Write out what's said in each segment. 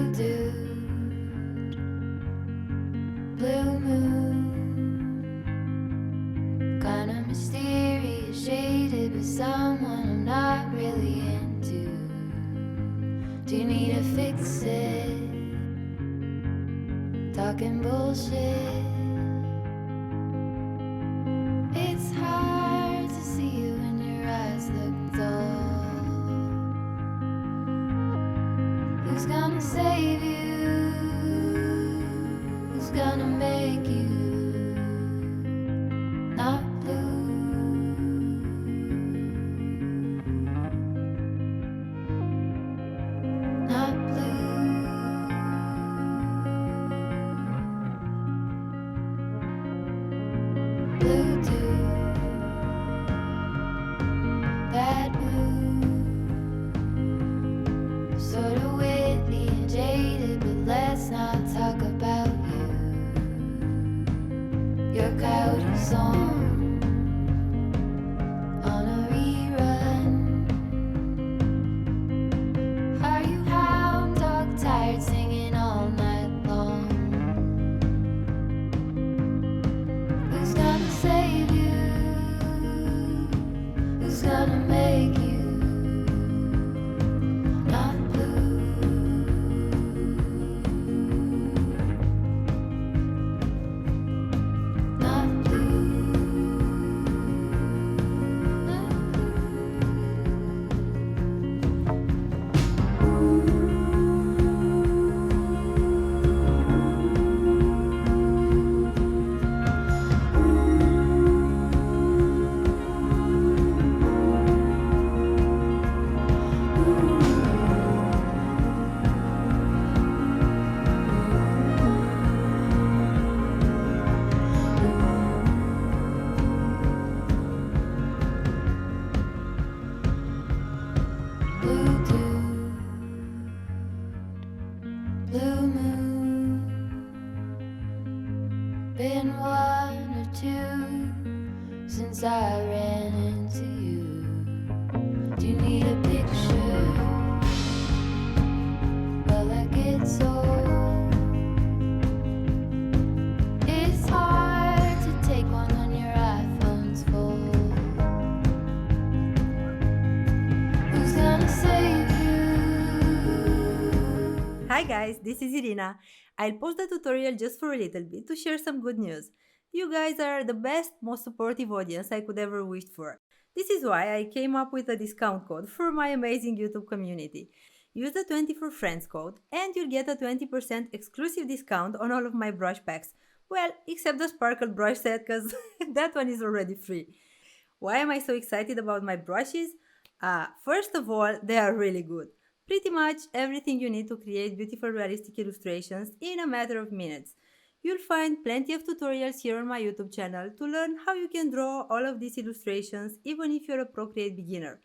Blue dude, blue moon, kinda mysterious, shaded with someone I'm not really into. Do you need to fix it? Talking bullshit. It's hard to see you when your eyes look dull. Who's gonna save you? Who's gonna make you not blue? Not blue. Blue dude, bad mood, sorta witty and jaded, but let's not talk about you. Your coyote song on a rerun. Are you hound dog tired singing all night long? Who's gonna save you? Who's gonna make you not blue? Not blue. Not blue dude, blue moon, been one or two since I ran into you. Do you need a picture? Well, that gets old. It's hard to take one when your iPhone's full. Who's gonna save you? Hi guys, this is Irina. I'll post the tutorial just for a little bit to share some good news. You guys are the best, most supportive audience I could ever wish for. This is why I came up with a discount code for my amazing YouTube community. Use the 24 friends code and you'll get a 20% exclusive discount on all of my brush packs. Well, except the sparkle brush set cause that one is already free. Why am I so excited about my brushes? First of all, they are really good. Pretty much everything you need to create beautiful realistic illustrations in a matter of minutes. You'll find plenty of tutorials here on my YouTube channel to learn how you can draw all of these illustrations even if you're a Procreate beginner.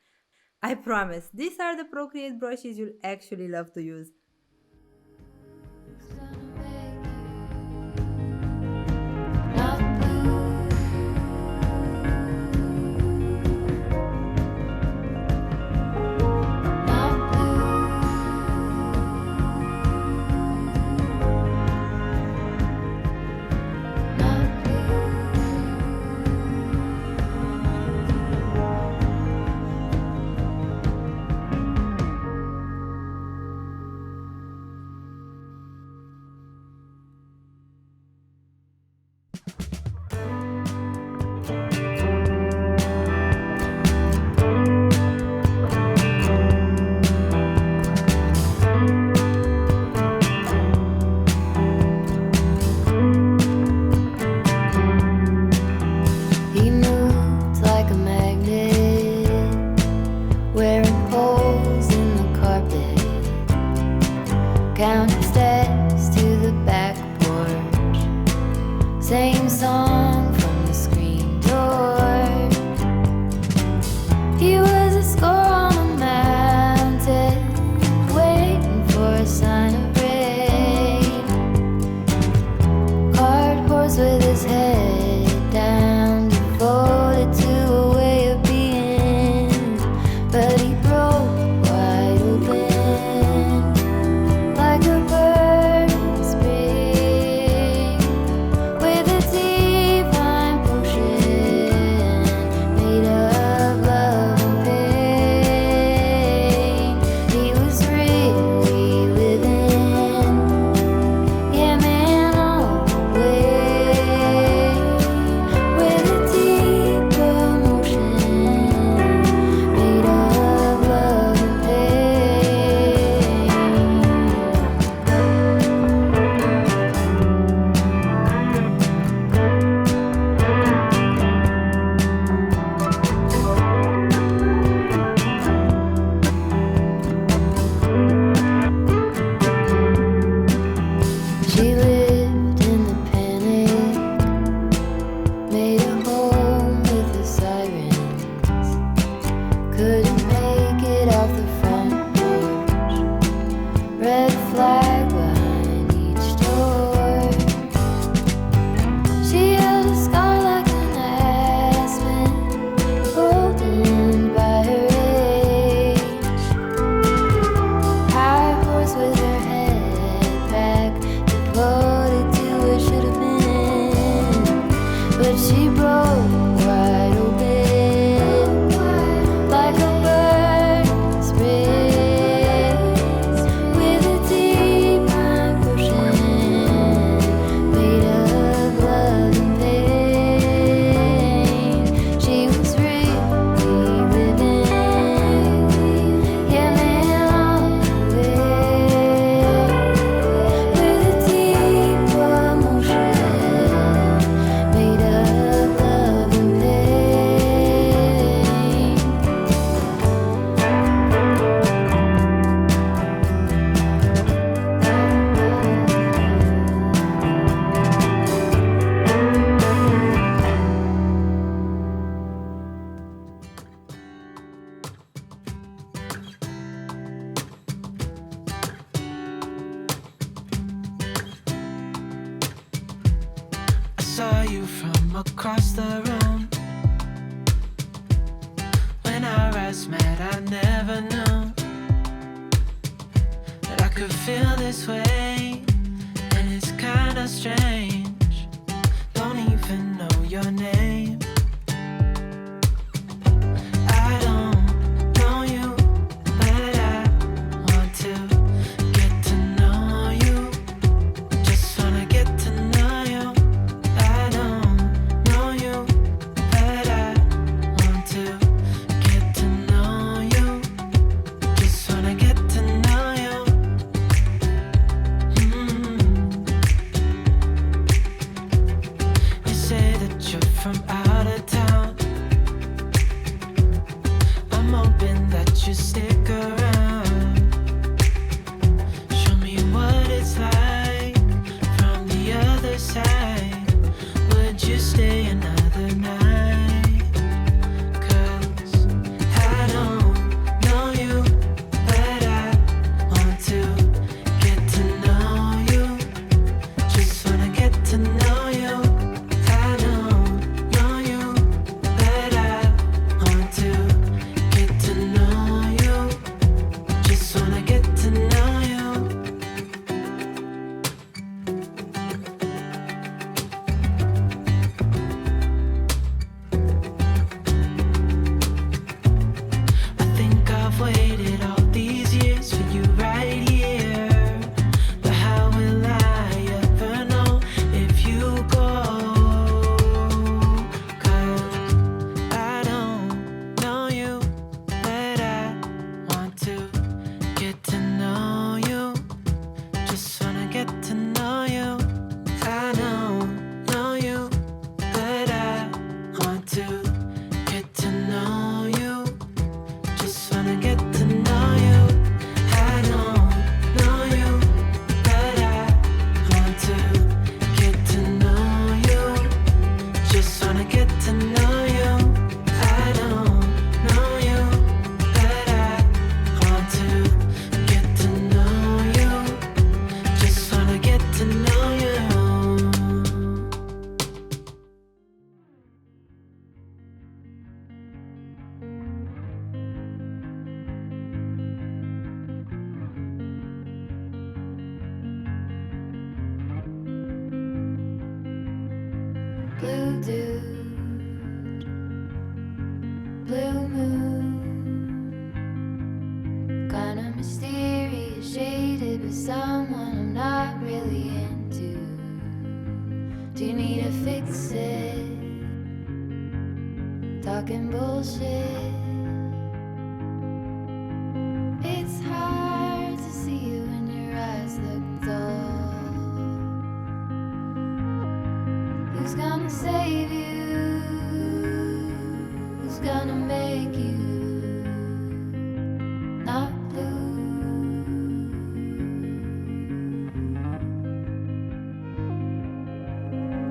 I promise, these are the Procreate brushes you'll actually love to use. Who's gonna make you not blue? Not blue. Not blue. He moved like a magnet, wearing holes in the carpet, counting steps to the back porch, same song from the screen door. He was a score on a mountain, waiting for a sign of rain. Card horse with his head down, devoted to a way of being, but he broke wide open like a red flag behind each door. She held a scar like an aspen, golden by her age. High horse with her head back, devoted to what should have been. But she broke wide open, like a burning spray, with a deep mind potion made of love and pain. She was really living, yeah, man, all the way, with a deep emotion made of love and pain. I saw you from across the room. When our eyes met, I never knew that I could feel this way, and it's kinda strange. Don't even know your name. I don't know you, but I want to get to know you. Just wanna get to know you. I don't know you, but I want to get to know you. Just wanna get to know you. You say that you're from out of town. I'm hoping that you stick around. Show me what it's like from the other side. Would you stay another night? 'Cause I don't know you, but I want to get to know you. Just wanna get to know you. I don't know you, but I want to get to know you. Just wanna get to know you. I think I've waited all these years for you right here. But how will I ever know if you go? 'Cause I don't know you, but I want to get to know you. Just wanna get to know you. I don't know you, but I want to get to know you. Just wanna get to know you. I don't know you, but I want to get to know you. Just wanna get to know you. I don't know you, but I want to get to know you. Just wanna get to know you. Blue dude, blue moon, kinda mysterious, shaded with someone I'm not really into. Do you need to fix it? Talking bullshit. It's hard to see you when your eyes look dull. Who's gonna save you? Who's gonna make you not blue?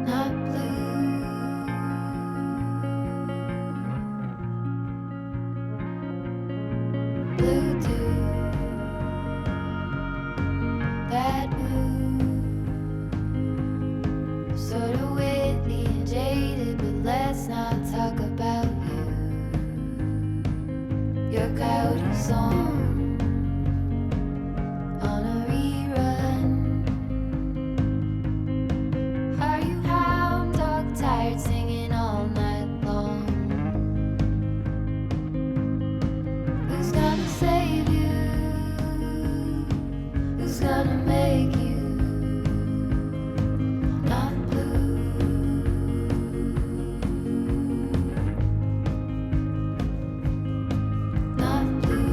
Not blue. Blue dude, bad mood. Sort of witty and jaded, but let's not talk about you. Your coyote song on a rerun. Are you hound dog tired singing all night long? Who's gonna save you? Who's gonna make you not blue? Not blue.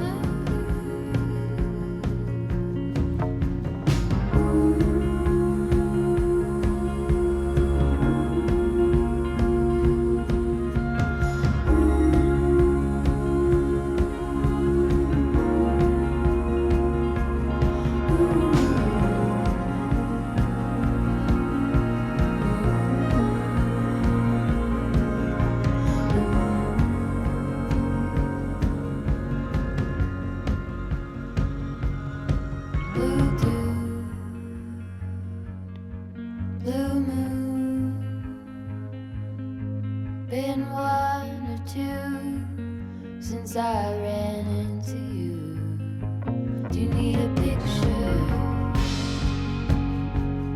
Not blue dew, blue moon. Been one or two since I ran into you. Do you need a picture?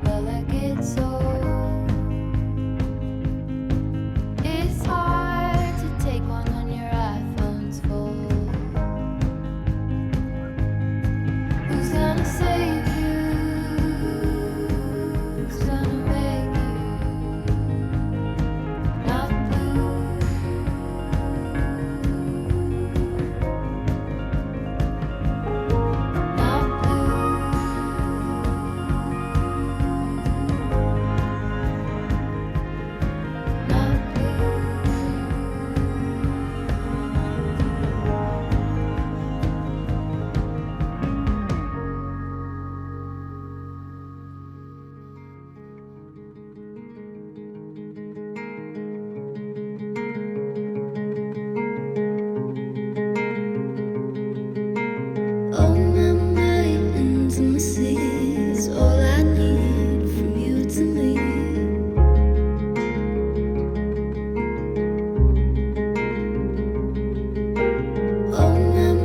Well, I get old. It's hard to take one when your iPhone's full. Who's gonna save you? Who's gonna make you not blue? Not blue. Not blue. Oh, my intimacy is all I need from you to me. Oh,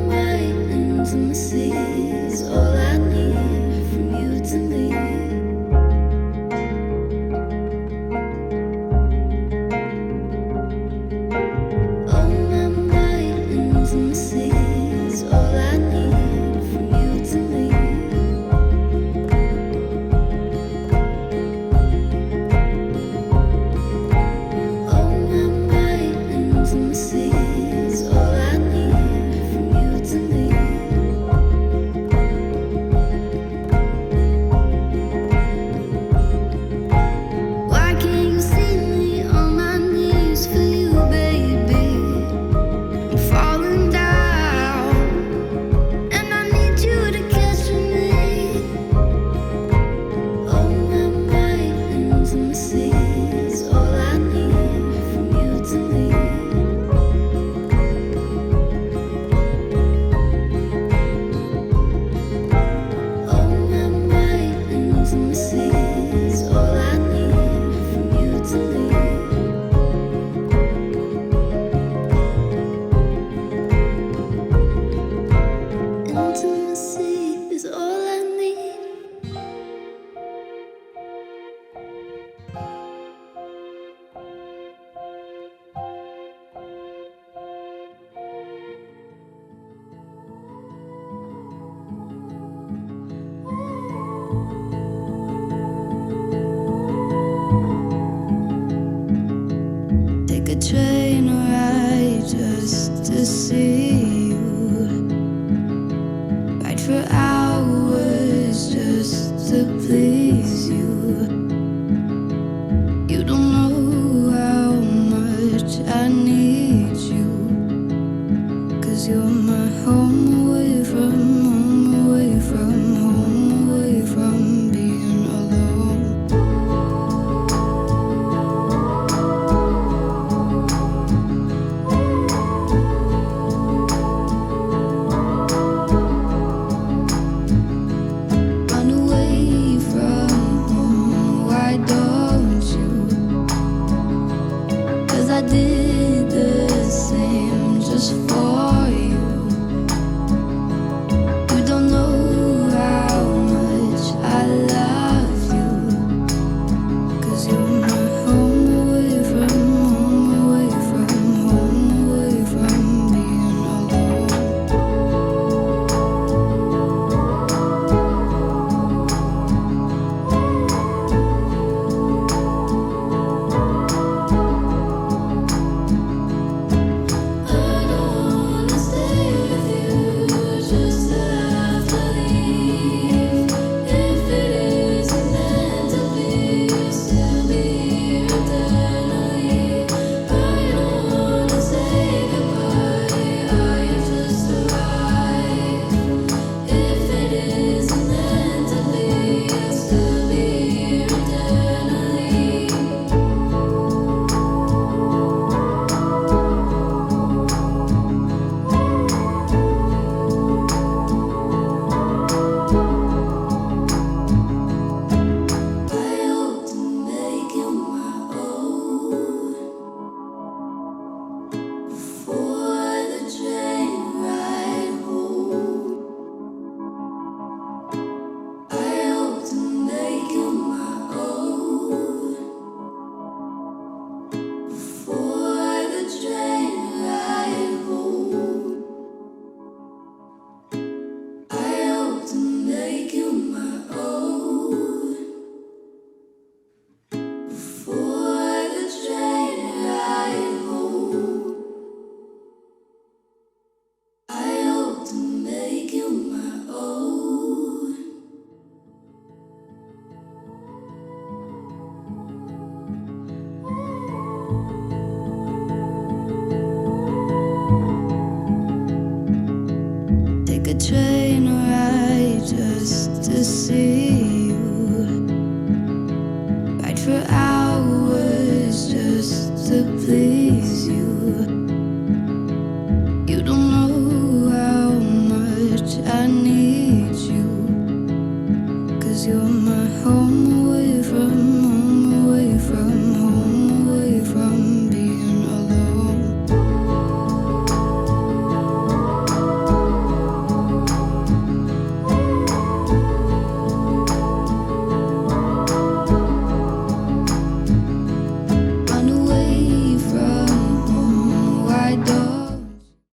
my intimacy is all I need from you to me. Oh, my intimacy is all I need from you to me. Oh, my intimacy is all I need from you to me. Why can't you see me on my knees for you, baby? I'm falling down, and I need you to catch me. Oh, my intimacy is all I need from you to me. Oh, my intimacy is all I need from you to me. Intimacy is all I need. Take a train ride just to see you. Ride for hours just to please you. You don't know how much I need you. 'Cause you're my home away from home, away from home, away from being alone. to see